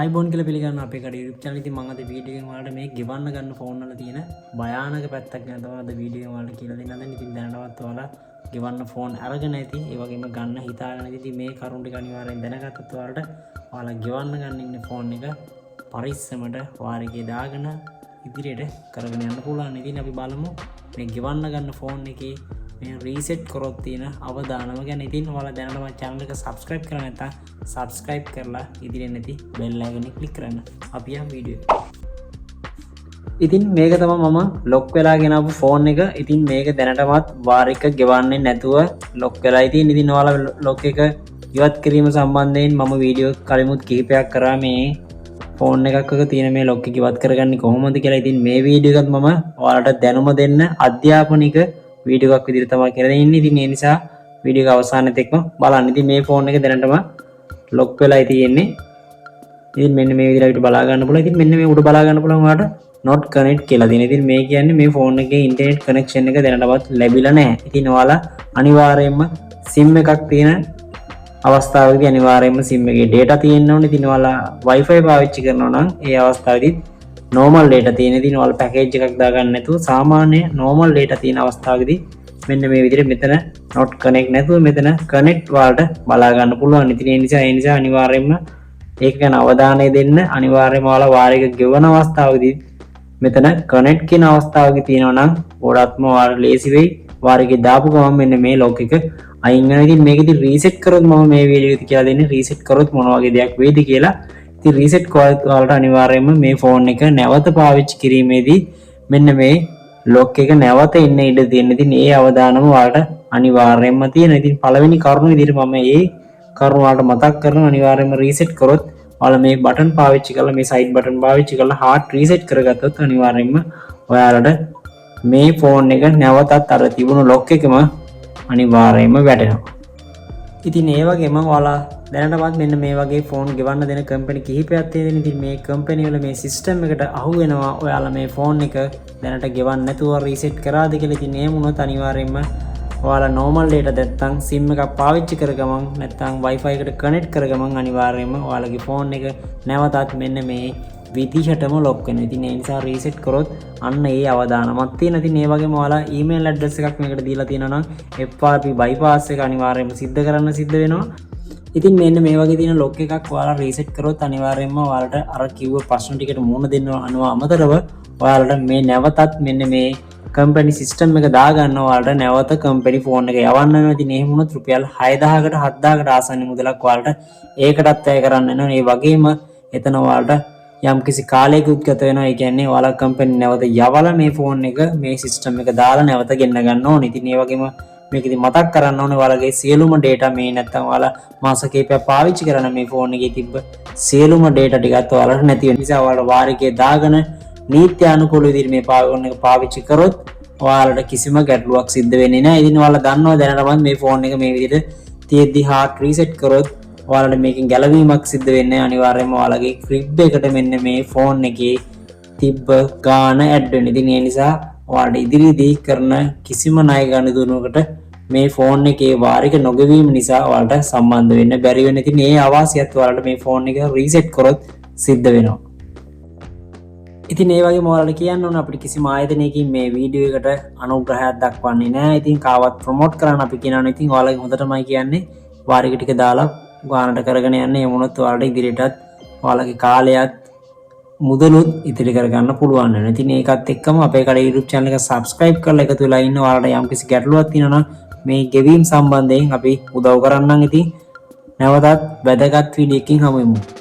iPhone කියලා පිළිගන්න අපේ කඩේ YouTube channel ඉතින් මම අද වීඩියෝ එකෙන් ඔයාලට මේ ගෙවන්න ගන්න ෆෝන් වල තියෙන භයානක පැත්තක් ගැන තමයි අද වීඩියෝ එකෙන් ඔයාලට කියලා දෙන්න හදන්නේ. ඉතින් දැනටවත් ඔයාලා ගෙවන්න ෆෝන් අරගෙන ඇති. ඒ වගේම ගන්න හිතාගෙන ඉතින් මේ කරුණ ටික අනිවාර්යෙන් දැනගත්තොත් ඔයාලට ඔයාලා ගෙවන්න ගන්න ඉන්න ෆෝන් එක පරිස්සමට වාරිකේ දාගෙන ඉදිරියට කරගෙන යන්න පුළුවන්. ඉතින් අපි බලමු මේ ගෙවන්න ගන්න ෆෝන් එකේ මේ රීසෙට් කරොත් තියෙන අවදානම ගැන. ඉතින් ඔයාලා දැනටම channel එක subscribe කරලා නැත්නම් subscribe කරලා ඉදිරියෙන් නැති bell icon එක click කරන්න. අපි යමු වීඩියෝ එකට. ඉතින් මේක තමයි මම lock වෙලා ගෙනාවු ෆෝන් එක. ඉතින් මේක දැනටමත් වාර එක ගෙවන්නේ නැතුව lock වෙලා ඉතින්. ඉතින් ඔයාලා lock එක ඉවත් කිරීම සම්බන්ධයෙන් මම වීඩියෝ කලිමුත් කිහිපයක් කරා මේ ෆෝන් එකක තියෙන මේ lock එක ඉවත් කරගන්නේ කොහොමද කියලා. ඉතින් මේ වීඩියෝ එකත් මම ඔයාලට දැනුම දෙන්න අධ්‍යාපනික වීඩියෝ එකක් විදිහට තමයි කරගෙන ඉන්නේ. ඉතින් ඒ නිසා වීඩියෝ එක අවසානයේත් එක්කම බලන්න. ඉතින් මේ ෆෝන් එක දැනටම ලොක් වෙලා තියෙන්නේ. ඉතින් මෙන්න මේ විදිහට අපිට බලා ගන්න පුළුවන්. ඉතින් මෙන්න මේ උඩ බලා ගන්න පුළුවන් ඔයාලට not connect කියලා තියෙනවා. ඉතින් මේ කියන්නේ මේ ෆෝන් එකේ ඉන්ටර්නෙට් කනෙක්ෂන් එක දැනටවත් ලැබිලා නැහැ. ඉතින් ඔයාලා අනිවාර්යයෙන්ම SIM එකක් තියෙන අවස්ථාවකදී අනිවාර්යයෙන්ම SIM එකේ data තියෙන්න ඕනේ. ඉතින් ඔයාලා Wi-Fi පාවිච්චි කරනවා නම් ඒ අවස්ථාවේදී normal data තියෙන. ඉතින් ඔයාලා package එකක් දාගන්න නැතුව සාමාන්‍ය normal data තියෙන අවස්ථාවකදී මෙන්න මේ විදිහට මෙතන not connect නැතුව මෙතන connect වලට බලා ගන්න පුළුවන්. ඉතින් ඒ නිසා අනිවාර්යයෙන්ම ඒක ගැන අවධානය දෙන්න. අනිවාර්යයෙන්ම ඔයාලා වාරික ගෙවන අවස්ථාවකදී මෙතන connect කියන අවස්ථාවකදී තියෙනවා නම් ගොඩක්ම ඔයාලා ලේසි වෙයි. වාරිකේ දාපු ගමන් මෙන්න මේ lock එක අයින් වෙනවා. ඉතින් මේක ඉතින් reset කරොත් මම මේ වීඩියෝ එකේ කියලා දෙන්නේ reset කරොත් මොන වගේ දෙයක් වෙයිද කියලා. ඉතින් reset කරොත් ඔයාලට අනිවාර්යයෙන්ම මේ ෆෝන් එක නැවත පාවිච්චි කිරීමේදී මෙන්න මේ lock එක නැවත එන්න ඉඩ තියෙන. ඉතින් ඒ අවදානම ඔයාලට අනිවාර්යයෙන්ම තියෙනවා. ඉතින් පළවෙනි කරුණ විදිහට මම මේ කරුණ ඔයාලට මතක් කරනවා. අනිවාර්යයෙන්ම reset කරොත් ඔයාලා මේ බටන් පාවිච්චි කරලා මේ side button පාවිච්චි කරලා hard reset කරගත්තොත් අනිවාර්යයෙන්ම ඔයාලට මේ ෆෝන් එක නැවතත් අර තිබුණු lock එකම අනිවාර්යයෙන්ම වැටෙනවා. ඉතින් ඒ වගේම ඔයාලා දැනටමත් මෙන්න මේ වගේ ෆෝන් ගෙවන්න දෙන කම්පැනි කිහිපයක් තියෙනවා. ඉතින් මේ කම්පැනි වල මේ සිස්ටම් එකට අහු වෙනවා ඔයාලා මේ ෆෝන් එක දැනට ගෙවන්න නැතුව රීසෙට් කරාද කියලා. ඉතින් එහෙම වුණොත් අනිවාර්යයෙන්ම ඔයාලා normal data නැත්තම් SIM එකක් පාවිච්චි කර ගමන් නැත්තම් Wi-Fi එකට connect කර ගමන් අනිවාර්යයෙන්ම ඔයාලගේ ෆෝන් එක නැවතත් මෙන්න මේ විදිහටම lock වෙනවා. ඉතින් ඒ නිසා reset කරොත් අන්න ඒ අවදානමක් තියෙනවා. ඉතින් ඒ වගේම ඔයාලා email address එකක් මේකට දීලා තියෙනවා නම් FRP bypass එක අනිවාර්යයෙන්ම සිද්ධ කරන්න සිද්ධ වෙනවා. ඉතින් මෙන්න මේ වගේ තියෙන lock එකක් ඔයාලා reset කරොත් අනිවාර්යයෙන්ම ඔයාලට අර කිව්ව ප්‍රශ්න ටිකට මුහුණ දෙන්න අමතරව ඔයාලට මේ නැවතත් මෙන්න මේ කම්පැනි සිස්ටම් එක දාගන්න ඔයාලට නැවත කම්පැනි ෆෝන් එක යවන්න වෙනවා. ඉතින් එහෙම වුණොත් රුපියල් 6000කට 7000කට ආසන්න මුදලක් ඔයාලට ඒකටත් වැය කරන්න වෙනවා. ඒ වගේම එතන ඔයාලට යම්කිසි කාලයකට ගත වෙනවා. ඒ කියන්නේ ඔයාලා කම්පැනි නැවත යවලා මේ ෆෝන් එක මේ සිස්ටම් එක දාලා නැවත ගෙන්න ගන්න ඕනේ. ඉතින් ඒ වගේම මේක ඉතින් මතක් කරන්න ඕනේ ඔයාලගේ සියලුම data මේ නැත්තම් ඔයාලා මාස කිහිපයක් පාවිච්චි කරන මේ ෆෝන් එකේ තිබ්බ සියලුම data ටිකත් ඔයාලට නැති වෙන නිසා ඔයාලා වාරිකේ දාගෙන නීත්‍යානුකූල විදිහට මේ ෆෝන් එක පාවිච්චි කරොත් ඔයාලට කිසිම ගැටලුවක් සිද්ධ වෙන්නේ නැහැ. ඉතින් ඔයාලා දන්නවා දැනටමත් මේ ෆෝන් එක මේ විදිහට තියෙද්දි hard reset කරොත් ඔයාලට මේකෙන් ගැලවීමක් සිද්ධ වෙන්නේ. අනිවාර්යයෙන්ම ඔයාලගේ ක්‍රිබ් එකට මෙන්න මේ ෆෝන් එකේ තිබ්බ ගාන ඇඩ් වෙන. ඉතින් ඒ නිසා ඔයාලට ඉදිරියේදී කරන කිසිම ණය ගනුදෙනුවකට මේ ෆෝන් එකේ වාරික නොගෙවීම නිසා ඔයාලට සම්බන්ධ වෙන්න බැරි වෙන. ඉතින් මේ අවාසියත් ඔයාලට මේ ෆෝන් එක රීසෙට් කරොත් සිද්ධ වෙනවා. ඉතින් ඒ වගේම ඔයාලට කියන්න ඕන අපිට කිසිම ආයතනයකින් මේ වීඩියෝ එකට අනුග්‍රහයක් දක්වන්නේ නැහැ. ඉතින් කාවත් ප්‍රොමෝට් කරන්න අපි කියනවා. ඉතින් ඔයාලගේ හොඳටමයි කියන්නේ වාරික ටික දාලා ගානට කරගෙන යන්න. ඒ වුණොත් ඔයාලට ඉදිරියටත් ඔයාලගේ කාලයත් මුදලුත් ඉතිරි කරගන්න පුළුවන් වෙනවා. ඉතින් ඒකත් එක්කම අපේ කඩේ YouTube channel එක subscribe කරලා එකතු වෙලා ඉන්න. ඔයාලට යම්කිසි ගැටලුවක් තියෙනවා නම් මේ ගෙවීම් සම්බන්ධයෙන් අපි උදව් කරන්නම්. ඉතින් නැවතත් වැදගත් වීඩියෝ එකකින් හමු වෙමු.